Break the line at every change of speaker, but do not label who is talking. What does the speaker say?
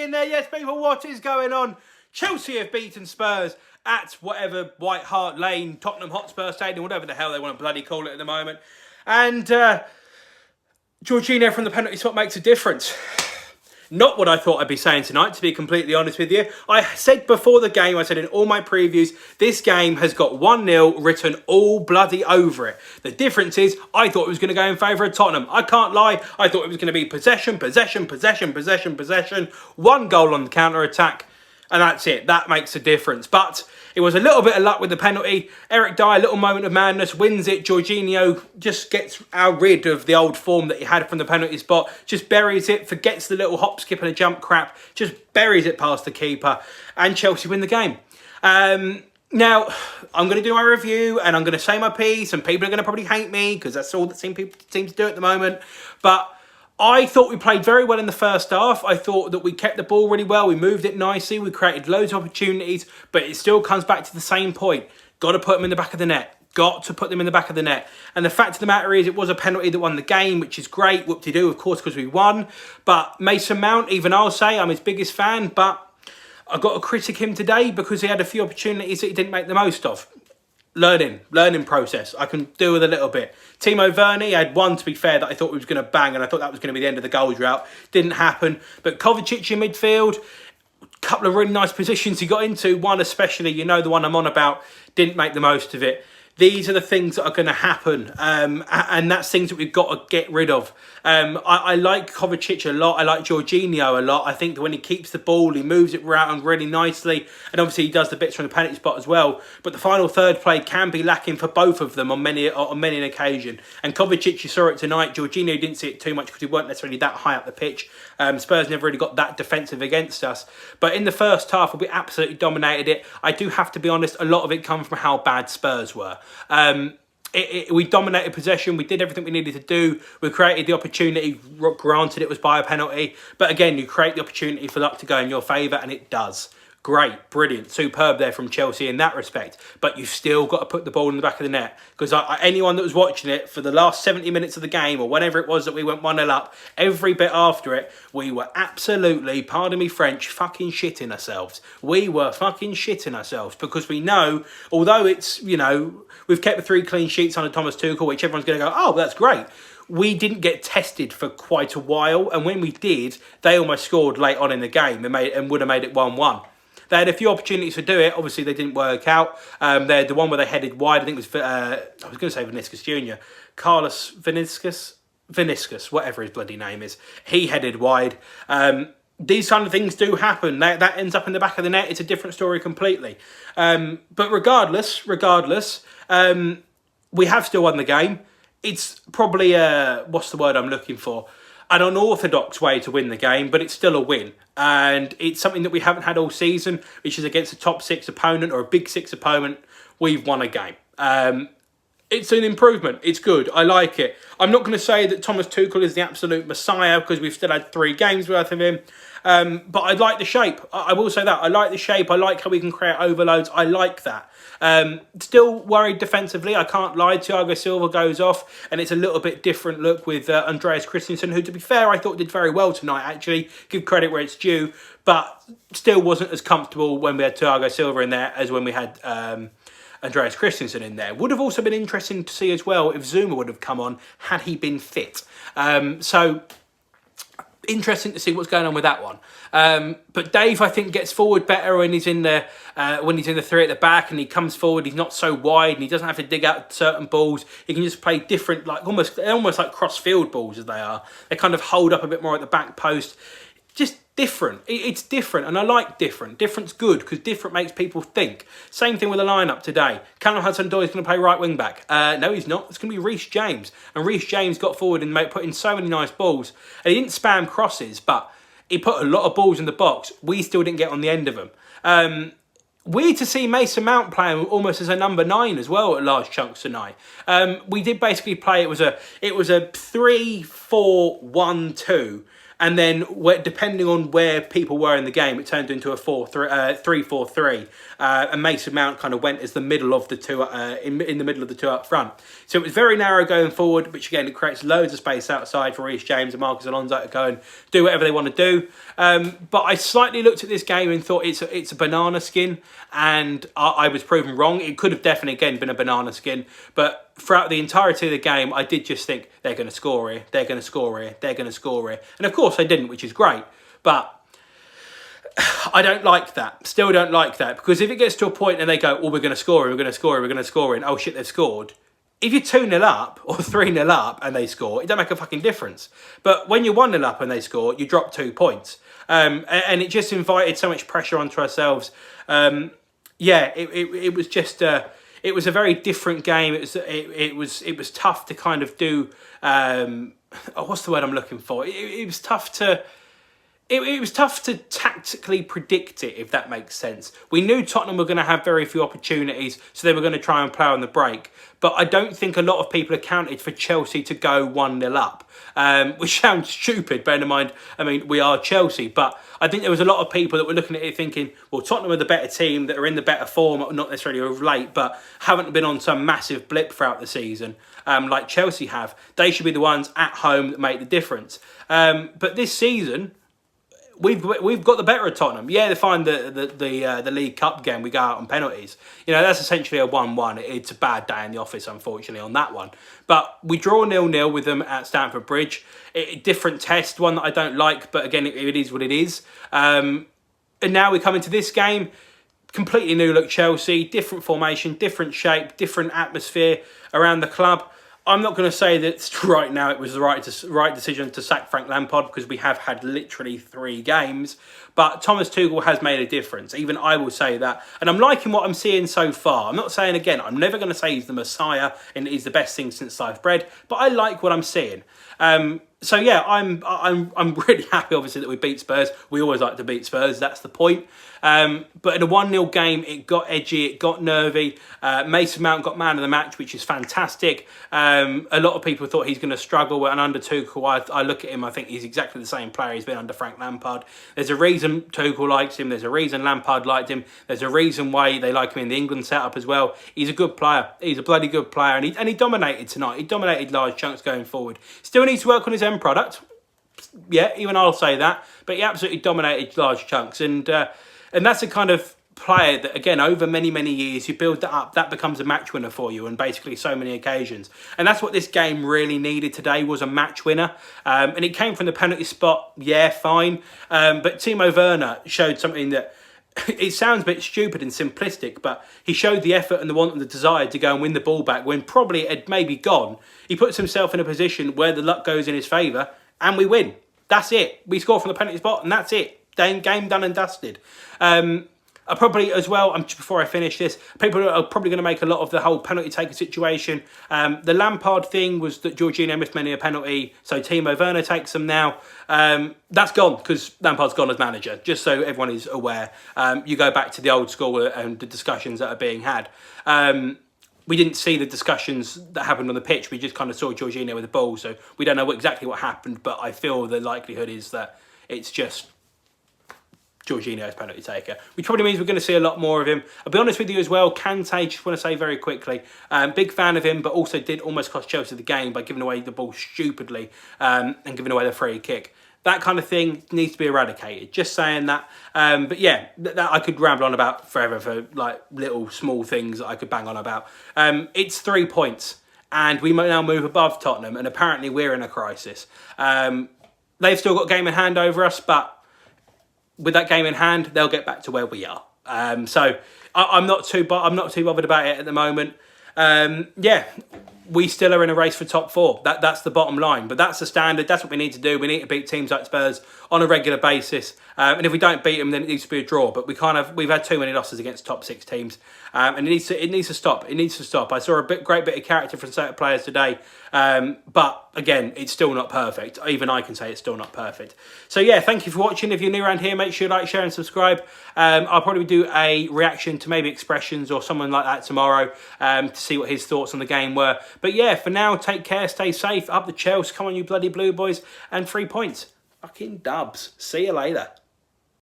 in there. Yes, people, what is going on? Chelsea have beaten Spurs at whatever White Hart Lane, Tottenham Hotspur Stadium, whatever the hell they want to bloody call it at the moment. And Jorginho from the penalty spot makes a difference. Not what I thought I'd be saying tonight, to be completely honest with you. I said before the game, I said in all my previews, this game has got 1-0 written all bloody over it. The difference is, I thought it was going to go in favour of Tottenham. I can't lie, I thought it was going to be possession, possession, possession, possession, possession. One goal on the counter-attack, and that's it. That makes a difference. But it was a little bit of luck with the penalty. Eric Dyer, a little moment of madness, wins it. Jorginho just gets rid of the old form that he had from the penalty spot. Just buries it, forgets the little hop, skip and a jump crap. Just buries it past the keeper. And Chelsea win the game. Now, I'm going to do my review and I'm going to say my piece. And people are going to probably hate me because that's all that people seem to do at the moment. But I thought we played very well in the first half. I thought that we kept the ball really well. We moved it nicely. We created loads of opportunities. But it still comes back to the same point. Got to put them in the back of the net. Got to put them in the back of the net. And the fact of the matter is, it was a penalty that won the game, which is great. Whoop-de-doo, of course, because we won. But Mason Mount, even I'll say, I'm his biggest fan. But I got to critic him today because he had a few opportunities that he didn't make the most of. Learning process. I can do with a little bit. Timo Werner had one, to be fair, that I thought was going to bang, and I thought that was going to be the end of the goals route. Didn't happen. But Kovacic in midfield, a couple of really nice positions he got into. One especially, you know, the one I'm on about, didn't make the most of it. These are the things that are going to happen, and that's things that we've got to get rid of. I like Kovacic a lot. I like Jorginho a lot. I think that when he keeps the ball, he moves it around really nicely, and obviously he does the bits from the penalty spot as well. But the final third play can be lacking for both of them on many an occasion. And Kovacic, you saw it tonight. Jorginho didn't see it too much because he weren't necessarily that high up the pitch. Spurs never really got that defensive against us. But in the first half, we absolutely dominated it. I do have to be honest, a lot of it comes from how bad Spurs were. We dominated possession. We did everything we needed to do. We created the opportunity. Granted, it was by a penalty. But again, you create the opportunity for luck to go in your favour, and it does. Great, brilliant, superb there from Chelsea in that respect. But you've still got to put the ball in the back of the net. Because anyone that was watching it for the last 70 minutes of the game, or whenever it was that we went 1-0 up, every bit after it, we were absolutely, pardon me French, fucking shitting ourselves. We were fucking shitting ourselves. Because we know, although it's, you know, we've kept the 3 clean sheets under Thomas Tuchel, which everyone's going to go, oh, that's great. We didn't get tested for quite a while. And when we did, they almost scored late on in the game and would have made it 1-1. They had a few opportunities to do it. Obviously, they didn't work out. They had the one where they headed wide. I think it was, I was going to say Vinicius Jr. Carlos Vinicius, whatever his bloody name is. He headed wide. These kind of things do happen. That ends up in the back of the net. It's a different story completely. But regardless, we have still won the game. It's probably, what's the word I'm looking for? An unorthodox way to win the game, but it's still a win. And it's something that we haven't had all season, which is against a top 6 opponent or a big 6 opponent. We've won a game. It's an improvement. It's good. I like it. I'm not going to say that Thomas Tuchel is the absolute messiah because we've still had 3 games worth of him. But I like the shape. I will say that. I like the shape. I like how we can create overloads. I like that. Still worried defensively. I can't lie. Thiago Silva goes off, and it's a little bit different look with Andreas Christensen, who, to be fair, I thought did very well tonight, actually. Give credit where it's due, but still wasn't as comfortable when we had Thiago Silva in there as when we had Andreas Christensen in there. Would have also been interesting to see as well if Zuma would have come on had he been fit. So interesting to see what's going on with that one. But Dave, I think, gets forward better when he's in the 3 at the back and he comes forward. He's not so wide and he doesn't have to dig out certain balls. He can just play different, like almost like cross-field balls as they are. They kind of hold up a bit more at the back post. Just different. It's different, and I like different. Different's good because different makes people think. Same thing with the lineup today. Callum Hudson-Odoi is going to play right wing back. No, he's not. It's going to be Reece James, and Reece James got forward and put in so many nice balls. And he didn't spam crosses, but he put a lot of balls in the box. We still didn't get on the end of them. Weird to see Mason Mount playing almost as a number 9 as well at large chunks tonight. We did basically play. It was a 3-4-1-2. and then depending on where people were in the game, it turned into a 3-4-3, and Mason Mount kind of went as the middle of the two in the middle of the two up front. So it was very narrow going forward, which again it creates loads of space outside for Reece James and Marcus Alonso to go and do whatever they want to do. But I slightly looked at this game and thought it's a banana skin, and I was proven wrong. It could have definitely again been a banana skin, but throughout the entirety of the game, I did just think they're going to score here, they're going to score here, they're going to score here, and of course they didn't, which is great. But I don't like that. Still don't like that, because if it gets to a point and they go, "Oh, we're going to score, we're going to score, we're going to score," and oh shit, they've scored. If you're 2-0 up or 3-0 up and they score, it don't make a fucking difference. But when you're 1-0 up and they score, you drop 2 points. And it just invited so much pressure onto ourselves. It was just it was a very different game. It was tough to kind of do. What's the word I'm looking for? It was tough to. It was tough to tactically predict it, if that makes sense. We knew Tottenham were going to have very few opportunities, so they were going to try and play on the break. But I don't think a lot of people accounted for Chelsea to go 1-0 up, which sounds stupid, bearing in mind, I mean, we are Chelsea. But I think there was a lot of people that were looking at it thinking, well, Tottenham are the better team, that are in the better form, not necessarily of late, but haven't been on some massive blip throughout the season, like Chelsea have. They should be the ones at home that make the difference. But this season, we've got the better of Tottenham. Yeah, they find the League Cup game, we go out on penalties. You know, that's essentially a 1-1. It's a bad day in the office, unfortunately, on that one. But we draw 0-0 with them at Stamford Bridge. Different test, one that I don't like, but again, it is what it is. And now we come into this game, completely new look Chelsea, different formation, different shape, different atmosphere around the club. I'm not going to say that right now it was the right decision to sack Frank Lampard, because we have had literally 3 games. But Thomas Tuchel has made a difference. Even I will say that. And I'm liking what I'm seeing so far. I'm not saying, again, I'm never going to say he's the Messiah and he's the best thing since sliced bread. But I like what I'm seeing. So yeah, I'm really happy, obviously, that we beat Spurs. We always like to beat Spurs. That's the point. But in a 1-0 game, it got edgy, it got nervy. Mason Mount got man of the match, which is fantastic. A lot of people thought he's going to struggle, and under Tuchel, I look at him, I think he's exactly the same player he's been under Frank Lampard. There's a reason Tuchel likes him. There's a reason Lampard liked him. There's a reason why they like him in the England setup as well. He's a good player. He's a bloody good player, and he dominated tonight. He dominated large chunks going forward. Still needs to work on his end product. Yeah, even I'll say that. But he absolutely dominated large chunks, and that's a kind of player that, again, over many, many years, you build that up, that becomes a match winner for you on basically so many occasions. And that's what this game really needed today, was a match winner. And it came from the penalty spot, yeah, fine. But Timo Werner showed something that, it sounds a bit stupid and simplistic, but he showed the effort and the want and the desire to go and win the ball back when probably it had maybe gone. He puts himself in a position where the luck goes in his favour, and we win. That's it. We score from the penalty spot, and that's it. Game done and dusted. I probably, as well, before I finish this, people are probably going to make a lot of the whole penalty taker situation. The Lampard thing was that Jorginho missed many a penalty, so Timo Werner takes them now. That's gone, because Lampard's gone as manager, just so everyone is aware. You go back to the old school and the discussions that are being had. We didn't see the discussions that happened on the pitch. We just kind of saw Jorginho with the ball, so we don't know exactly what happened, but I feel the likelihood is that it's just Jorginho's penalty taker, which probably means we're going to see a lot more of him. I'll be honest with you as well, Kante, just want to say very quickly, big fan of him, but also did almost cost Chelsea the game by giving away the ball stupidly and giving away the free kick. That kind of thing needs to be eradicated. Just saying that. But yeah, that I could ramble on about forever for like little small things that I could bang on about. It's 3 points, and we might now move above Tottenham, and apparently we're in a crisis. They've still got game in hand over us, but with that game in hand, they'll get back to where we are. So I'm not too bothered about it at the moment. Yeah, we still are in a race for top 4. That's the bottom line. But that's the standard. That's what we need to do. We need to beat teams like Spurs on a regular basis. And if we don't beat them, then it needs to be a draw. But we've had too many losses against top 6 teams. And it needs to stop. It needs to stop. I saw a great bit of character from certain players today. But again, it's still not perfect. Even I can say it's still not perfect. So yeah, thank you for watching. If you're new around here, make sure you like, share and subscribe. I'll probably do a reaction to maybe Expressions or someone like that tomorrow to see what his thoughts on the game were. But yeah, for now, take care, stay safe. Up the Chels. Come on, you bloody Blue Boys. And 3 points. Fucking dubs. See you later.